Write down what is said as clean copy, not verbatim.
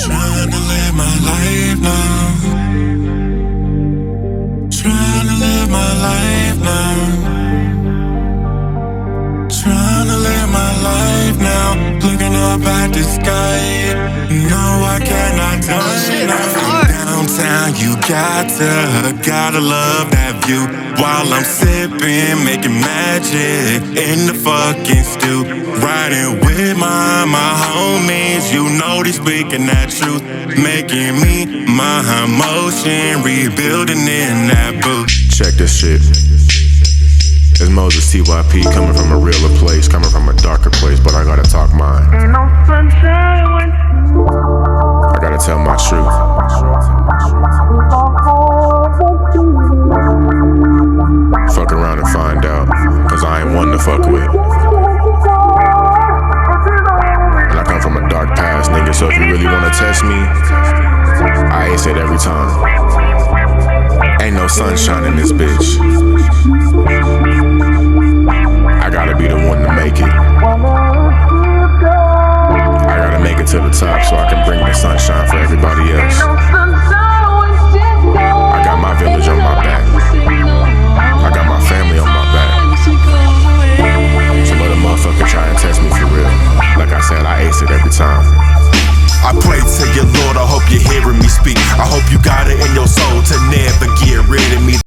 Trying to live my life now. Trying to live my life now. Trying to live my life now. Looking up at the sky. No, I cannot die now. From downtown, you gotta love that view. While I'm sipping, making magic in the fucking stew. Riding with my homies, you know they speaking that truth. Making me my emotion, rebuilding in that booth. Check this shit. It's Moses TYP coming from a realer place, coming from a darker place, but I gotta talk mine. I gotta tell my truth. Fuck around and find out, cause I ain't one to fuck with. And I come from a dark past, nigga, so if you really wanna test me, I ace it every time. Ain't no sunshine in this bitch. I gotta be the one to make it. I gotta make it to the top so I can bring the sunshine for everybody else. I got my village on my back. I got my family on my back. So let a motherfucker try and test me for real. Like I said, I ace it every time. I pray to your Lord, I hope you're hearing me speak. I hope you got it in your soul to never get rid of me.